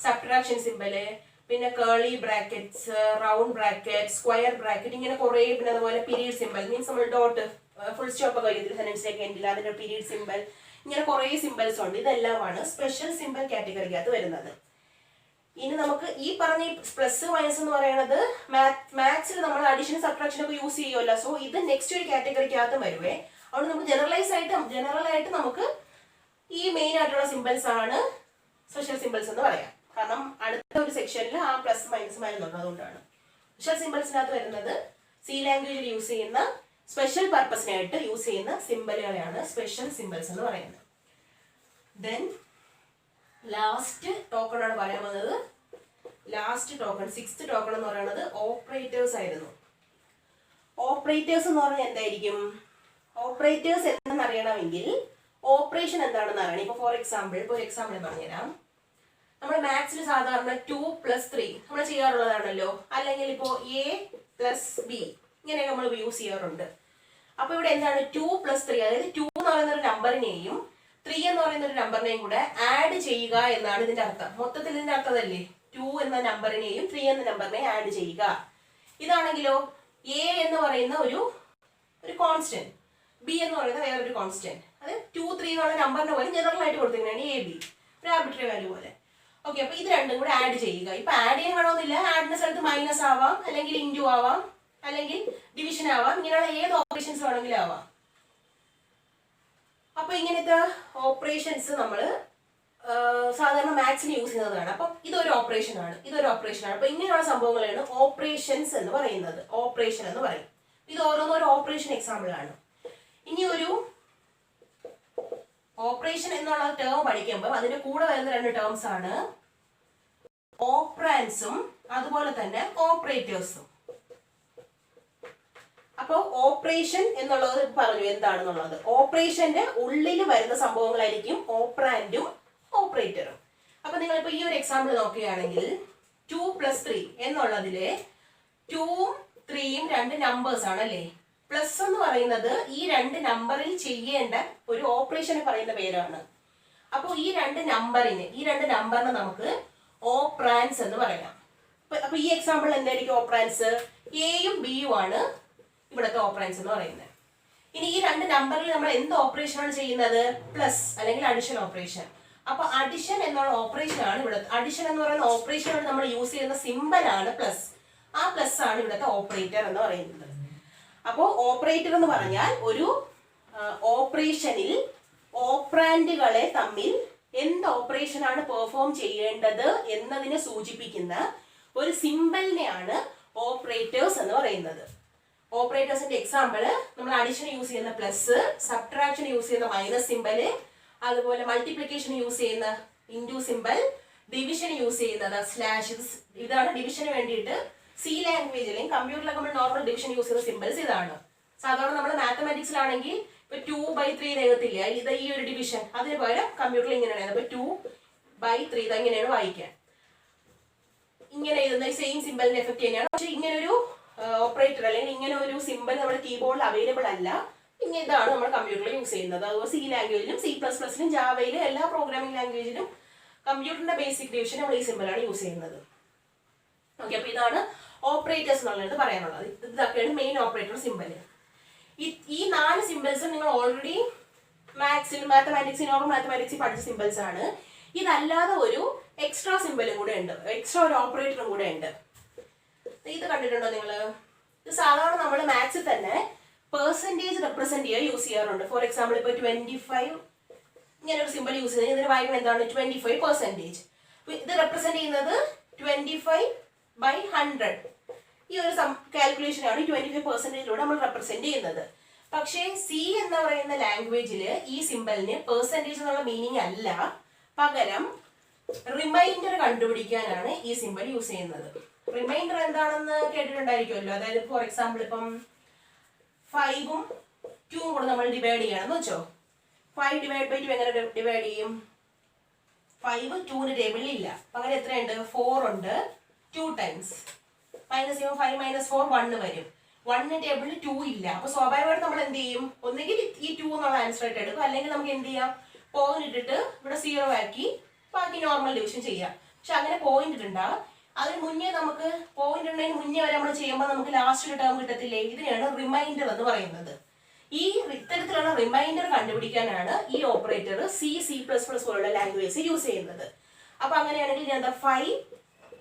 സബ്ട്രാക്ഷൻ സിംബല്, പിന്നെ curly brackets, round bracket, square bracket, ഇങ്ങനെ കുറെ. പിന്നെ അതുപോലെ പീരീഡ് സിംബൽ മീൻസ് നമ്മൾ ഡോട്ട് ഫുൾ സ്റ്റോപ്പ് ഒക്കെ കഴിഞ്ഞിട്ട് സെന്റൻസിലേക്ക് എൻഡിൽ അതിന്റെ പീരീഡ് സിംബൽ, ഇങ്ങനെ കുറെ സിംബൽസ് ഉണ്ട്. ഇതെല്ലാമാണ് സ്പെഷ്യൽ സിംബൽ കാറ്റഗറിക്കകത്ത് വരുന്നത്. ഇനി നമുക്ക് ഈ പറഞ്ഞ പ്ലസ് മൈനസ് എന്ന് പറയുന്നത് മാത്സിൽ നമ്മൾ അഡീഷൻ സബ്ട്രാക്ഷൻ ഒക്കെ യൂസ് ചെയ്യുമല്ലോ. സോ ഇത് നെക്സ്റ്റ് ഒരു കാറ്റഗറിക്കകത്ത് വരുവേ. അതുകൊണ്ട് നമുക്ക് ജനറൽ ആയിട്ട് നമുക്ക് ഈ മെയിൻ ആയിട്ടുള്ള സിംബൽസ് ആണ് സ്പെഷ്യൽ സിംബൽസ് എന്ന് പറയാം. കാരണം അടുത്ത ഒരു സെക്ഷനിൽ ആ പ്ലസ് മൈനസ് വരുന്നുണ്ട്. അതുകൊണ്ടാണ് സ്പെഷ്യൽ സിംബൽസിനകത്ത് വരുന്നത് സി ലാംഗ്വേജിൽ യൂസ് ചെയ്യുന്ന സ്പെഷ്യൽ പർപ്പസിനായിട്ട് യൂസ് ചെയ്യുന്ന സിമ്പലുകളെയാണ് സ്പെഷ്യൽ സിമ്പിൾസ് എന്ന് പറയുന്നത്. ദെൻ ലാസ്റ്റ് ടോക്കൺ ആണ് പറയാൻ വന്നത്. ലാസ്റ്റ് ടോക്കൺ, 6th ടോക്കൺ എന്ന് പറയുന്നത് ഓപ്പറേറ്റേഴ്സ് ആയിരുന്നു. ഓപ്പറേറ്റേഴ്സ് എന്ന് പറഞ്ഞാൽ എന്തായിരിക്കും? ഓപ്പറേറ്റേഴ്സ് എന്താണെന്ന് അറിയണമെങ്കിൽ ഓപ്പറേഷൻ എന്താണെന്ന് അറിയണം. ഇപ്പൊ ഫോർ എക്സാമ്പിൾ, ഒരു എക്സാമ്പിൾ പറഞ്ഞുതരാം. നമ്മൾ മാത്സിൽ സാധാരണ 2 + 3 നമ്മൾ ചെയ്യാറുള്ളതാണല്ലോ. അല്ലെങ്കിൽ ഇപ്പോൾ A+B ഇങ്ങനെയൊക്കെ നമ്മൾ യൂസ് ചെയ്യാറുണ്ട്. അപ്പൊ ഇവിടെ എന്താണ് 2 + 3, അതായത് 2 എന്ന് പറയുന്ന ഒരു നമ്പറിനെയും 3 എന്ന് പറയുന്ന ഒരു നമ്പറിനെയും കൂടെ ആഡ് ചെയ്യുക എന്നാണ് ഇതിന്റെ അർത്ഥം. മൊത്തത്തിൽ ഇതിന്റെ അർത്ഥമല്ലേ 2 എന്ന നമ്പറിനെയും 3 എന്ന നമ്പറിനെയും ആഡ് ചെയ്യുക. ഇതാണെങ്കിലോ A എന്ന് പറയുന്ന ഒരു കോൺസ്റ്റന്റ്, B എന്ന് പറയുന്ന വേറൊരു കോൺസ്റ്റന്റ്. അത് 2, 3 എന്നുള്ള നമ്പറിനെ പോലെ ജനറൽ ആയിട്ട് കൊടുത്തിരിക്കുന്നതാണ് AB, ഒരു ആർബിട്രറി വാല്യൂ പോലെ. ഓക്കെ, അപ്പൊ ഇത് രണ്ടും കൂടെ ആഡ് ചെയ്യുക. ഇപ്പൊ ആഡ് ചെയ്യാൻ വേണമെന്നില്ല, ആഡിന്റെ സ്ഥലത്ത് മൈനസ് ആവാം, അല്ലെങ്കിൽ ഇൻറ്റു ആവാം, അല്ലെങ്കിൽ ഡിവിഷൻ ആവാം, ഇങ്ങനെയുള്ള ഏത് ഓപ്പറേഷൻസ് വേണമെങ്കിലും ആവാം. അപ്പൊ ഇങ്ങനത്തെ ഓപ്പറേഷൻസ് നമ്മൾ സാധാരണ മാത്സിന് യൂസ് ചെയ്യുന്നതാണ്. അപ്പം ഇതൊരു ഓപ്പറേഷൻ ആണ്, ഇതൊരു ഓപ്പറേഷൻ ആണ്. അപ്പൊ ഇങ്ങനെയുള്ള സംഭവങ്ങളാണ് ഓപ്പറേഷൻസ് എന്ന് പറയുന്നത്. ഓപ്പറേഷൻ എന്ന് പറയും. ഇത് ഓരോന്നും ഒരു ഓപ്പറേഷൻ എക്സാമ്പിൾ ആണ്. ഇനി ഒരു ഓപ്പറേഷൻ എന്നുള്ള ടേം പഠിക്കുമ്പോൾ അതിന്റെ കൂടെ വരുന്ന 2 ടേംസ് ആണ് ഓപ്പറാൻസും അതുപോലെ തന്നെ ഓപ്പറേറ്റേഴ്സും. അപ്പൊ ഓപ്പറേഷൻ എന്നുള്ളത് പറഞ്ഞു എന്താണെന്നുള്ളത്. ഓപ്പറേഷന്റെ ഉള്ളിൽ വരുന്ന സംഭവങ്ങളായിരിക്കും ഓപ്പറാൻഡും ഓപ്പറേറ്ററും. അപ്പൊ നിങ്ങളിപ്പോ ഈ ഒരു എക്സാമ്പിൾ നോക്കുകയാണെങ്കിൽ 2 + 3 എന്നുള്ളതില് 2ഉം 3യും 2 നമ്പേഴ്സ് ആണ് അല്ലേ. പ്ലസ് എന്ന് പറയുന്നത് ഈ 2 നമ്പറിൽ ചെയ്യേണ്ട ഒരു ഓപ്പറേഷനെ പറയുന്ന പേരാണ്. അപ്പോൾ ഈ 2 നമ്പറിനെ നമുക്ക് ഓപ്പറാൻസ് എന്ന് പറയാം. അപ്പൊ ഈ എക്സാമ്പിൾ എന്തായിരിക്കും ഓപ്പറാൻസ്? എയും ബിയും ആണ് ഇവിടുത്തെ ഓപ്പറാൻസ് എന്ന് പറയുന്നത്. ഇനി ഈ 2 നമ്പറിൽ നമ്മൾ എന്ത് ഓപ്പറേഷൻ ആണ് ചെയ്യുന്നത്? പ്ലസ് അല്ലെങ്കിൽ അഡിഷൻ ഓപ്പറേഷൻ. അപ്പൊ അഡിഷൻ എന്നുള്ള ഓപ്പറേഷൻ ആണ് ഇവിടുത്തെ. അഡിഷൻ എന്ന് പറയുന്ന ഓപ്പറേഷനോട് നമ്മൾ യൂസ് ചെയ്യുന്ന സിമ്പൽ ആണ് പ്ലസ്. ആ പ്ലസ് ആണ് ഇവിടുത്തെ ഓപ്പറേറ്റർ എന്ന് പറയുന്നത്. അപ്പോൾ ഓപ്പറേറ്റർ എന്ന് പറഞ്ഞാൽ ഒരു ഓപ്പറേഷനിൽ ഓപ്പറാൻഡുകളെ തമ്മിൽ എന്ത് ഓപ്പറേഷൻ ആണ് പെർഫോം ചെയ്യേണ്ടത് എന്നതിനെ സൂചിപ്പിക്കുന്ന ഒരു സിമ്പലിനെയാണ് ഓപ്പറേറ്റേഴ്സ് എന്ന് പറയുന്നത്. ഓപ്പറേറ്റേഴ്സിന്റെ എക്സാമ്പിൾ നമ്മൾ അഡിഷൻ യൂസ് ചെയ്യുന്ന പ്ലസ്, സബ്ട്രാക്ഷൻ യൂസ് ചെയ്യുന്ന മൈനസ് സിമ്പല്, അതുപോലെ മൾട്ടിപ്ലിക്കേഷൻ യൂസ് ചെയ്യുന്ന ഇൻറ്റു സിമ്പൽ, ഡിവിഷൻ യൂസ് ചെയ്യുന്നത് സ്ലാഷ്. ഇതാണ് ഡിവിഷന് വേണ്ടിയിട്ട് സി ലാംഗ്വേജിലെയും കമ്പ്യൂട്ടറിലൊക്കെ നമ്മൾ നോർമൽ ഡിവിഷൻ യൂസ് ചെയ്യുന്ന സിമ്പിൾസ് ഇതാണ്. സാധാരണ നമ്മൾ മാത്തമാറ്റിക്സിലാണെങ്കിൽ ഇപ്പൊ 2/3 രേഖത്തില്ല, ഇത് ഈ ഒരു ഡിവിഷൻ, അതിന് പകരം കമ്പ്യൂട്ടറിൽ ഇങ്ങനെയാണ്. അപ്പൊ 2/3 ഇതെങ്ങനെയാണ് വായിക്കാൻ, ഇങ്ങനെ എഴുതുന്ന സെയിം സിമ്പിളിന്റെ എഫക്ട് തന്നെയാണ്. പക്ഷെ ഇങ്ങനെ ഒരു ഓപ്പറേറ്റർ അല്ലെങ്കിൽ ഇങ്ങനെ ഒരു സിമ്പിൾ നമ്മുടെ കീബോർഡിൽ അവൈലബിൾ അല്ല. ഇങ്ങനെ ഇതാണ് നമ്മൾ കമ്പ്യൂട്ടറിൽ യൂസ് ചെയ്യുന്നത്. അതുപോലെ സി ലാംഗ്വേജിലും C++ലും ജാവയിലും എല്ലാ പ്രോഗ്രാമിംഗ് ലാംഗ്വേജിലും കമ്പ്യൂട്ടറിന്റെ ബേസിക് ഡിവിഷൻ നമ്മൾ ഈ സിമ്പിളാണ് യൂസ് ചെയ്യുന്നത്. ഓക്കെ, അപ്പൊ ഇതാണ് ഓപ്പറേറ്റേഴ്സ് എന്നുള്ളത് പറയാനുള്ളത്. ഇതൊക്കെയാണ് മെയിൻ ഓപ്പറേറ്റർ സിമ്പൽ. ഈ 4 സിമ്പിൾസ് നിങ്ങൾ ഓൾറെഡി മാത്തമാറ്റിക്സിൽ പഠിച്ച സിമ്പിൾസ് ആണ്. ഇതല്ലാതെ ഒരു എക്സ്ട്രാ സിമ്പലും കൂടെ ഉണ്ട്, എക്സ്ട്രാ ഒരു ഓപ്പറേറ്ററും കൂടെ ഉണ്ട്. ഇത് കണ്ടിട്ടുണ്ടോ നിങ്ങള്? ഇത് സാധാരണ നമ്മൾ മാത്സിൽ തന്നെ പെർസെന്റേജ് റെപ്രസെന്റ് ചെയ്യാൻ യൂസ് ചെയ്യാറുണ്ട്. ഫോർ എക്സാമ്പിൾ ഇപ്പൊ 25 ഇങ്ങനെ ഒരു സിമ്പിൾ യൂസ് ചെയ്ത് ഇതിന് വായിക്കുന്നത് എന്താണ്? 25%. ഇത് റെപ്രസെന്റ് ചെയ്യുന്നത് 25/100. ഈ ഒരു കാൽക്കുലേഷൻ ആണ് 25%ലൂടെ നമ്മൾ റെപ്രസെന്റ് ചെയ്യുന്നത്. പക്ഷേ സി എന്ന് പറയുന്ന ലാംഗ്വേജില് ഈ സിമ്പലിന് പെർസെന്റേജ് എന്നുള്ള മീനിങ് അല്ല, പകരം റിമൈൻഡർ കണ്ടുപിടിക്കാനാണ് ഈ സിമ്പൽ യൂസ് ചെയ്യുന്നത്. റിമൈൻഡർ എന്താണെന്ന് കേട്ടിട്ടുണ്ടായിരിക്കുമല്ലോ. അതായത് ഫോർ എക്സാമ്പിൾ ഇപ്പം 5ഉം 2ഉം കൂടെ നമ്മൾ ഡിവൈഡ് ചെയ്യണമെന്ന് വെച്ചോ. 5/2 എങ്ങനെ ഡിവൈഡ് ചെയ്യും? 5 2ന് ടേബിളിൽ ഇല്ല, പകരം എത്രയുണ്ട്? 4 ഉണ്ട്. 2 ടൈംസ് മൈനസ് ചെയ്യുമ്പോൾ 5 - 4 1 വരും. 1 ടേബിളിൽ 2 ഇല്ല. അപ്പൊ സ്വാഭാവികമായിട്ട് നമ്മൾ എന്ത് ചെയ്യും? ഒന്നുകിൽ ഈ 2 എന്നുള്ള ആൻസർ ആയിട്ട് എടുക്കും, അല്ലെങ്കിൽ നമുക്ക് എന്ത് ചെയ്യാം? പോയിന്റ് ഇട്ടിട്ട് ഇവിടെ 0 ആക്കി ബാക്കി നോർമൽ ഡിവിഷൻ ചെയ്യാം. പക്ഷെ അങ്ങനെ പോയിന്റ് ഇടണ്ട. അതിന് മുന്നേ നമുക്ക് പോയിന്റ് ഉണ്ടെങ്കിൽ മുന്നേ വരെ നമ്മൾ ചെയ്യുമ്പോൾ നമുക്ക് ലാസ്റ്റ് ഒരു ടേം കിട്ടത്തില്ലേ? ഇതിനെയാണ് റിമൈൻഡർ എന്ന് പറയുന്നത്. ഈ ഇത്തരത്തിലുള്ള റിമൈൻഡർ കണ്ടുപിടിക്കാനാണ് ഈ ഓപ്പറേറ്റർ C++ പോലുള്ള ലാംഗ്വേജ് യൂസ് ചെയ്യുന്നത്. അപ്പൊ അങ്ങനെയാണെങ്കിൽ ഞാൻ 5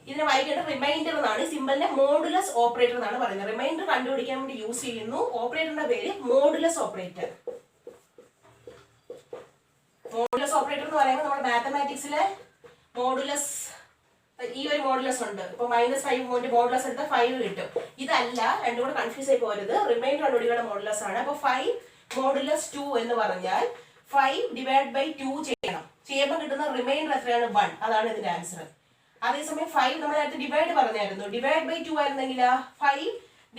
ഇതിനെ വായിക്കേണ്ട റിമൈൻഡർ എന്നാണ്. സിമ്പിളിന്റെ മോഡുലസ് ഓപ്പറേറ്റർ എന്നാണ് പറയുന്നത്. റിമൈൻഡർ കണ്ടുപിടിക്കാൻ വേണ്ടി യൂസ് ചെയ്യുന്നു. ഓപ്പറേറ്ററിന്റെ പേര് മോഡുലസ് ഓപ്പറേറ്റർ. മോഡുലസ് ഓപ്പറേറ്റർ എന്ന് പറയുമ്പോൾ നമ്മുടെ മാത്തമാറ്റിക്സിലെ മോഡുലസ് ഈ ഒരു മോഡുലസ് ഉണ്ട്. ഇപ്പൊ -5 മോഡുലസ് എടുത്താൽ 5 കിട്ടും. ഇതല്ല, രണ്ടും കൂടെ കൺഫ്യൂസ് ആയി പോകരുത്. റിമൈൻഡർ കണ്ടുപിടിക്കുന്ന മോഡുലസ് ആണ്. അപ്പൊ 5 മോഡുലസ് 2 എന്ന് പറഞ്ഞാൽ 5 ഡിവൈഡ് ബൈ 2 ചെയ്യണം. ചെയ്യുമ്പോൾ കിട്ടുന്ന റിമൈൻഡർ എത്രയാണ്? 1. അതാണ് ഇതിന്റെ ആൻസർ. അതേസമയം 5 നമ്മൾ നേരത്തെ ഡിവൈഡ് പറഞ്ഞായിരുന്നു. ഡിവൈഡ് ബൈ 2 ആയിരുന്നെങ്കിൽ 5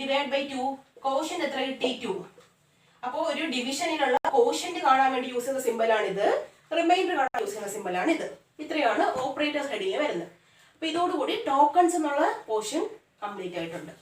ഡിവൈഡ് ബൈ 2 കോഷ്യന്റ് എത്ര കിട്ടി? 2. അപ്പോൾ ഒരു ഡിവിഷനിലുള്ള കോഷ്യന്റ് കാണാൻ വേണ്ടി യൂസ് ചെയ്യുന്ന സിമ്പൽ ആണ് ഇത്. റിമൈൻഡർ കാണാൻ യൂസ് ചെയ്യുന്ന സിമ്പൽ ആണ് ഇത്. ഇത്രയാണ് ഓപ്പറേറ്റേഴ്സ് ഹെഡിങ് വരുന്നത്. അപ്പൊ ഇതോടുകൂടി ടോക്കൺസ് എന്നുള്ള പോർഷൻ കംപ്ലീറ്റ് ആയിട്ടുണ്ട്.